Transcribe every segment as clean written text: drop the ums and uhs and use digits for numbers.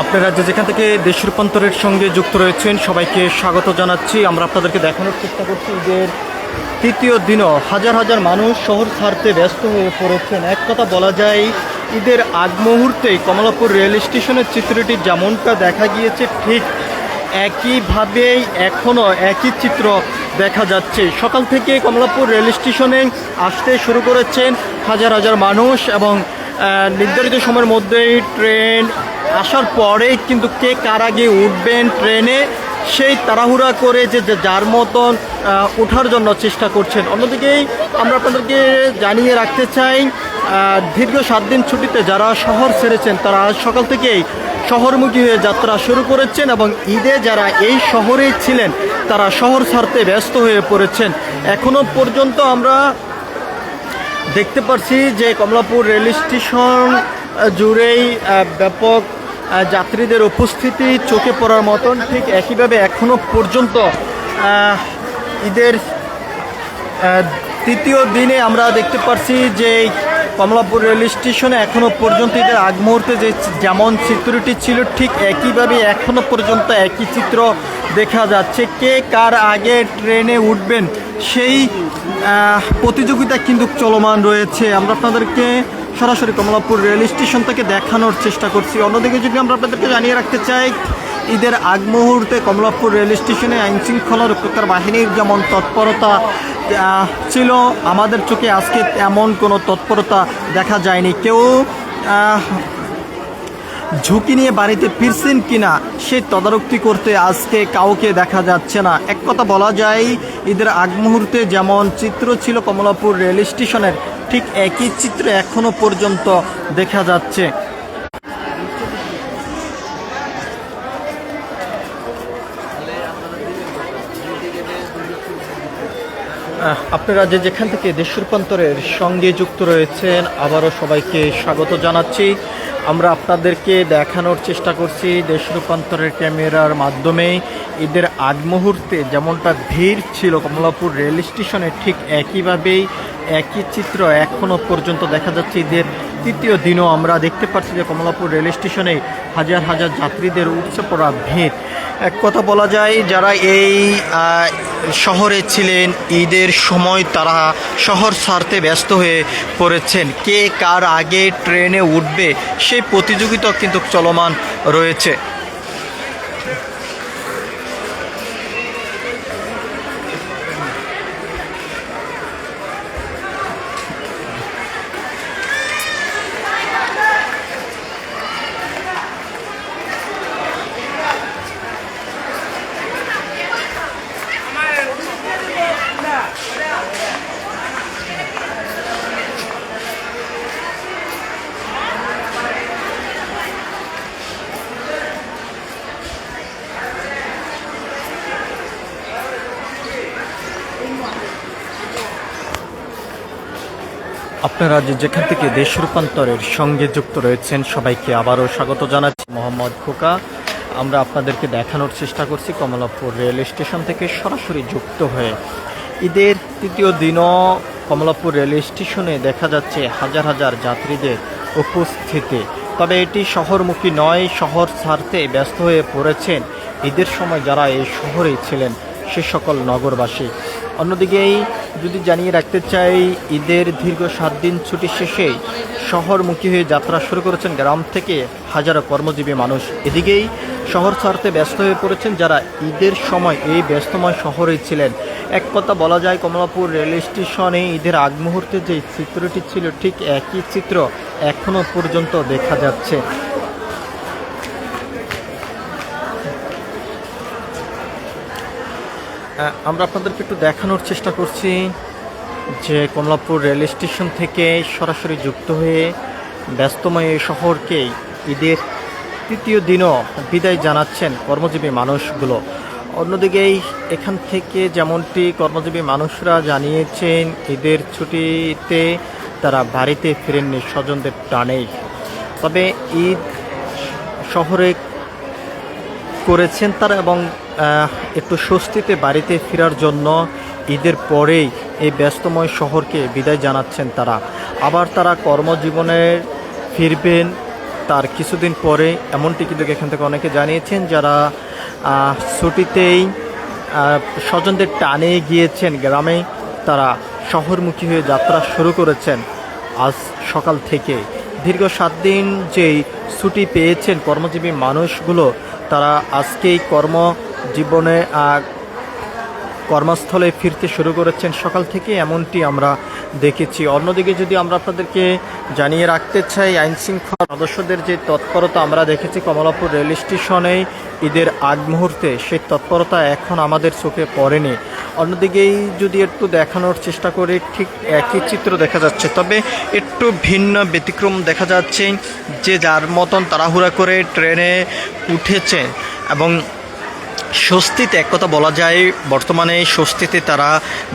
আপনারা যেখান থেকে দেশ রূপান্তরের সঙ্গে যুক্ত রয়েছেন সবাইকে স্বাগত জানাচ্ছি। আমরা আপনাদেরকে দেখানোর চেষ্টা করছি ঈদের তৃতীয় দিনও হাজার হাজার মানুষ শহর ছাড়তে ব্যস্ত হয়ে পড়েছেন। এক কথা বলা যায় ঈদের আগ মুহূর্তেই কমলাপুর রেল স্টেশনের চিত্রটি যেমনটা দেখা গিয়েছে ঠিক একইভাবেই এখনও একই চিত্র দেখা যাচ্ছে। সকাল থেকে কমলাপুর রেল স্টেশনে আসতে শুরু করেছেন হাজার হাজার মানুষ এবং নির্ধারিত সময়ের মধ্যেই ট্রেন আসার পরেই কিন্তু কে কার আগে উঠবেন ট্রেনে সেই তাড়াহুড়া করে যে যার মতন ওঠার জন্য চেষ্টা করছেন। অন্যদিকেই আমরা আপনাদেরকে জানিয়ে রাখতে চাই দীর্ঘ 7 দিন ছুটিতে যারা শহর ছেড়েছেন তারা আজ সকাল থেকেই শহরমুখী হয়ে যাত্রা শুরু করেছেন এবং ঈদে যারা এই শহরেই ছিলেন তারা শহর ছাড়তে ব্যস্ত হয়ে পড়েছেন। এখনও পর্যন্ত আমরা দেখতে পাচ্ছি যে কমলাপুর রেল স্টেশন জুড়েই ব্যাপক যাত্রীদের উপস্থিতি চোখে পড়ার মতন। ঠিক একইভাবে এখনও পর্যন্ত ঈদের তৃতীয় দিনে আমরা দেখতে পাচ্ছি যে কমলাপুর রেল স্টেশনে এখনও পর্যন্ত ঈদের আগ মুহূর্তে যে যেমন চিত্রটি ছিল ঠিক একইভাবে এখনও পর্যন্ত একই চিত্র দেখা যাচ্ছে। কে কার আগে ট্রেনে উঠবেন সেই প্রতিযোগিতা কিন্তু চলমান রয়েছে। আমরা আপনাদেরকে সরাসরি কমলাপুর রেল স্টেশন থেকে দেখানোর চেষ্টা করছি। অন্যদিকে যদি আমরা আপনাদেরকে জানিয়ে রাখতে চাই ঈদের আগ মুহূর্তে কমলাপুর রেল স্টেশনে আইনশৃঙ্খলা রক্ষাকারী বাহিনীর যেমন তৎপরতা ছিল আমাদের চোখে আজকে এমন কোনো তৎপরতা দেখা যায়নি। কেউ ঝুঁকি নিয়ে বাড়িতে ফিরছেন কিনা সেই তদারকি করতে আজকে কাউকে দেখা যাচ্ছে না। এক কথা বলা যায় ঈদের আগ মুহূর্তে যেমন চিত্র ছিল কমলাপুর রেল স্টেশনের ঠিক একই চিত্র এখনো পর্যন্ত দেখা যাচ্ছে। আপনারা যেখান থেকে দেশ রূপান্তরের সঙ্গে যুক্ত রয়েছেন আবারও সবাইকে স্বাগত জানাচ্ছি। আমরা আপনাদেরকে দেখানোর চেষ্টা করছি দেশ রূপান্তরের ক্যামেরার মাধ্যমে ঈদের আগ মুহূর্তে যেমনটা ভিড় ছিল কমলাপুর রেল স্টেশনে ঠিক একইভাবেই একই চিত্র এখনও পর্যন্ত দেখা যাচ্ছে। ঈদের তৃতীয় দিনও আমরা দেখতে পাচ্ছি যে কমলাপুর রেল স্টেশনে হাজার হাজার যাত্রীদের উপচে পড়া ভিড়। এক কথা বলা যায় যারা এই শহরে ছিলেন ঈদের সময় তারা শহর ছাড়তে ব্যস্ত হয়ে পড়েছেন। কে কার আগে ট্রেনে উঠবে সেই প্রতিযোগিতা কিন্তু চলমান রয়েছে। আপনারা যেখান থেকে দেশ রূপান্তরের সঙ্গে যুক্ত রয়েছেন সবাইকে আবারও স্বাগত জানাচ্ছি। মোহাম্মদ খোকা। আমরা আপনাদেরকে দেখানোর চেষ্টা করছি কমলাপুর রেল স্টেশন থেকে সরাসরি যুক্ত হয়ে ঈদের তৃতীয় দিনও কমলাপুর রেল স্টেশনে দেখা যাচ্ছে হাজার হাজার যাত্রীদের উপস্থিতি। তবে এটি শহরমুখী নয়, শহর ছাড়তে ব্যস্ত হয়ে পড়েছেন ঈদের সময় যারা এই শহরেই ছিলেন সে সকল নগরবাসী। অন্যদিকেই যদি জানিয়ে রাখতে চাই ঈদের দীর্ঘ 7 দিন ছুটি শেষেই শহরমুখী হয়ে যাত্রা শুরু করেছেন গ্রাম থেকে হাজারো কর্মজীবী মানুষ। এদিকেই শহর ছাড়তে ব্যস্ত হয়ে পড়েছেন যারা ঈদের সময় এই ব্যস্তময় শহরেই ছিলেন। এক কথা বলা যায় কমলাপুর রেল স্টেশনে ঈদের আগ মুহূর্তে যে চিত্রটি ছিল ঠিক একই চিত্র এখনো পর্যন্ত দেখা যাচ্ছে। আমরা আপনাদেরকে একটু দেখানোর চেষ্টা করছি যে কমলাপুর রেল স্টেশন থেকে সরাসরি যুক্ত হয়ে ব্যস্তময় এই শহরকেই ঈদের তৃতীয় দিনও বিদায় জানাচ্ছেন কর্মজীবী মানুষগুলো। অন্যদিকেই এখান থেকে যেমনটি কর্মজীবী মানুষরা জানিয়েছেন, ঈদের ছুটিতে তারা বাড়িতে ফিরেননি স্বজনদের টানেই। তবে ঈদ শহরে করেছেন তারা এবং একটু স্বস্তিতে বাড়িতে ফেরার জন্য ঈদের পরেই এই ব্যস্তময় শহরকে বিদায় জানাচ্ছেন তারা। আবার তারা কর্মজীবনে ফিরবেন তার কিছুদিন পরে, এমনটি কিন্তু এখান থেকে অনেকে জানিয়েছেন যারা ছুটিতেই স্বজনদের টানে গিয়েছেন গ্রামে, তারা শহরমুখী হয়ে যাত্রা শুরু করেছেন আজ সকাল থেকে। দীর্ঘ 7 দিন যেই ছুটি পেয়েছেন কর্মজীবী মানুষগুলো, তারা আজকেই কর্মজীবনে কর্মস্থলে ফিরতে শুরু করেছেন সকাল থেকে, এমনটি আমরা দেখেছি। অন্যদিকে যদি আমরা আপনাদেরকে জানিয়ে রাখতে চাই, আইনশৃঙ্খলা সদস্যদের যে তৎপরতা আমরা দেখেছি কমলাপুর রেল স্টেশনে ঈদের আগ মুহূর্তে, সেই তৎপরতা এখন আমাদের চোখে পড়েনি। অন্যদিকেই যদি একটু দেখানোর চেষ্টা করি, ঠিক একই চিত্র দেখা যাচ্ছে, তবে একটু ভিন্ন ব্যতিক্রম দেখা যাচ্ছে। যে যার মতন তাড়াহুড়া করে ট্রেনে উঠেছেন এবং স্বস্তিতে, এক কথা বলা যায় বর্তমানে স্বস্তিতে তারা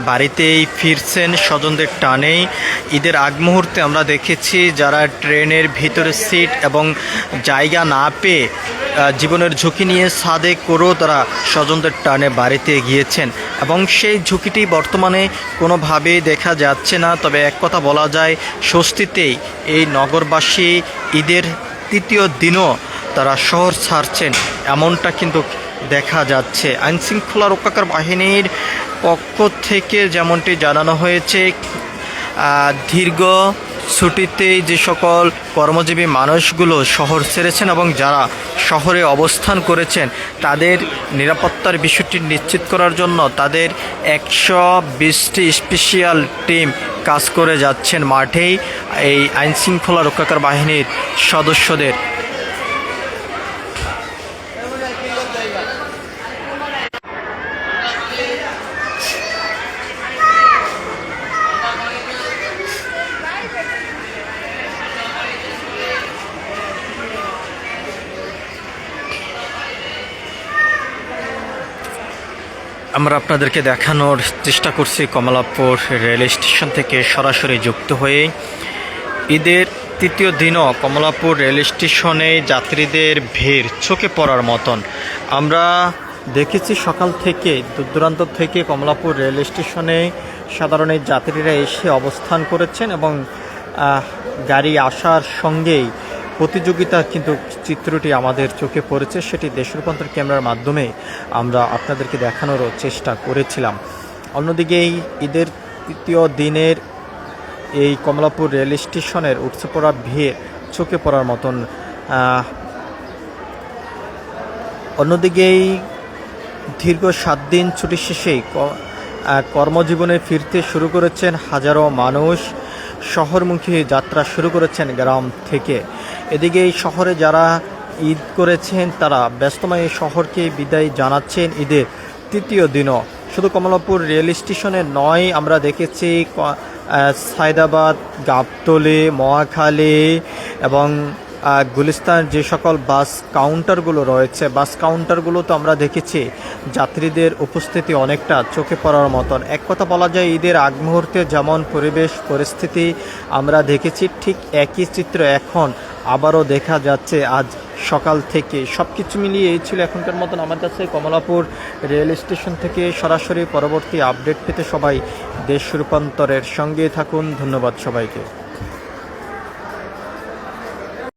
বাড়িতেই ফিরছেন স্বজনদের টানেই। ঈদের আগ মুহূর্তে আমরা দেখেছি যারা ট্রেনের ভিতরে সিট এবং জায়গা না পেয়ে জীবনের ঝুঁকি নিয়ে ছাদে করেও তারা স্বজনদের টানে বাড়িতে গিয়েছেন এবং সেই ঝুঁকিটি বর্তমানে কোনোভাবেই দেখা যাচ্ছে না। তবে এক কথা বলা যায়, স্বস্তিতেই এই নগরবাসী ঈদের তৃতীয় দিনও তারা শহর ছাড়ছেন, এমনটা কিন্তু দেখা যাচ্ছে। আইনশৃঙ্খলা রক্ষাকারী বাহিনীর পক্ষ থেকে যেমনটি জানানো হয়েছে, দীর্ঘ ছুটিতেই যে সকল কর্মজীবী মানুষগুলো শহর ছেড়েছেন এবং যারা শহরে অবস্থান করেছেন, তাদের নিরাপত্তার বিষয়টি নিশ্চিত করার জন্য তাদের 120টি স্পেশাল টিম কাজ করে যাচ্ছেন মাঠেই এই আইনশৃঙ্খলা রক্ষাকারী বাহিনীর সদস্যদের। আমরা আপনাদেরকে দেখানোর চেষ্টা করছি কমলাপুর রেল স্টেশন থেকে সরাসরি যুক্ত হয়ে। ঈদের তৃতীয় দিনও কমলাপুর রেল স্টেশনে যাত্রীদের ভিড় চোখে পড়ার মতন আমরা দেখেছি। সকাল থেকে দূর দূরান্ত থেকে কমলাপুর রেল স্টেশনে সাধারণ যাত্রীরা এসে অবস্থান করেছেন এবং গাড়ি আসার সঙ্গেই প্রতিযোগিতার কিন্তু চিত্রটি আমাদের চোখে পড়েছে, সেটি দেশ রূপান্তর ক্যামেরার মাধ্যমে আমরা আপনাদেরকে দেখানোরও চেষ্টা করেছিলাম। অন্যদিকে এই ঈদের তৃতীয় দিনের এই কমলাপুর রেল স্টেশনের উঠছে পড়া ভিড় চোখে পড়ার মতন। অন্যদিকেই দীর্ঘ 7 দিন ছুটি শেষেই কর্মজীবনে ফিরতে শুরু করেছেন হাজারো মানুষ, শহরমুখী যাত্রা শুরু করেছেন গ্রাম থেকে। এদিকে এই শহরে যারা ঈদ করেছেন তারা ব্যস্তময় শহরকে বিদায় জানাচ্ছেন ঈদের তৃতীয় দিনও। শুধু কমলাপুর রেল স্টেশনে নয়, আমরা দেখেছি সায়দাবাদ, গাবতলী, মহাখালী এবং গুলিস্তান যে সকল বাস কাউন্টারগুলো রয়েছে, বাস কাউন্টারগুলোতে আমরা দেখেছি যাত্রীদের উপস্থিতি অনেকটা চোখে পড়ার মতন। এক কথা বলা যায়, ঈদের আগ মুহূর্তে যেমন পরিবেশ পরিস্থিতি আমরা দেখেছি, ঠিক একই চিত্র এখন আবারও দেখা যাচ্ছে আজ সকাল থেকে। সব কিছু মিলিয়ে এই ছিল এখনকার মতন আমার কাছে কমলাপুর রেল স্টেশন থেকে সরাসরি। পরবর্তী আপডেট পেতে সবাই দেশ রূপান্তরের সঙ্গে থাকুন। ধন্যবাদ সবাইকে।